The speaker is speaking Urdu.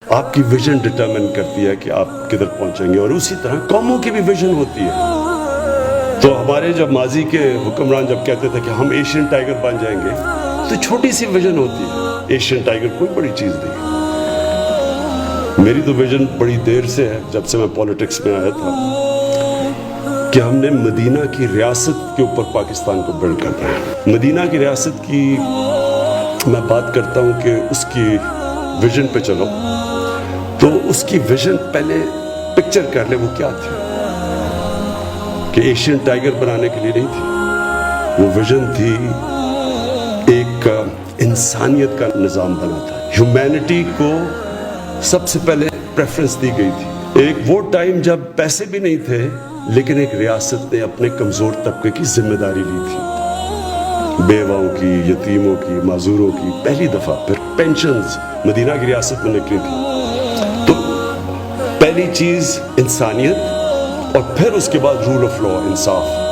آپ کی ویژن ڈٹرمن کرتی ہے کہ آپ کدھر پہنچیں گے، اور اسی طرح قوموں کی بھی ویژن ہوتی ہے۔ تو ہمارے جب ماضی کے حکمران جب کہتے تھے کہ ہم ایشین ٹائگر بن جائیں گے، تو چھوٹی سی ویژن ہوتی ہے، ایشین ٹائگر کوئی بڑی چیز نہیں۔ میری تو ویژن بڑی دیر سے ہے، جب سے میں پولیٹکس میں آیا تھا، کہ ہم نے مدینہ کی ریاست کے اوپر پاکستان کو بلڈ کرنا ہے۔ مدینہ کی ریاست کی میں بات کرتا ہوں کہ اس کی ویژن پہ چلو، تو اس کی ویژن پہلے پکچر کر لے وہ کیا تھی، کہ ایشین ٹائگر بنانے کے لیے نہیں تھی، وہ ویژن تھی ایک انسانیت کا نظام بنا تھا، ہیومینٹی کو سب سے پہلے پریفرنس دی گئی تھی۔ ایک وہ ٹائم جب پیسے بھی نہیں تھے، لیکن ایک ریاست نے اپنے کمزور طبقے کی ذمہ داری لی تھی، بیواؤں کی، یتیموں کی، معذوروں کی، پہلی دفعہ۔ پھر پینشنز مدینہ کی ریاست میں نکلی تھی۔ تو پہلی چیز انسانیت، اور پھر اس کے بعد رول آف لا، انصاف۔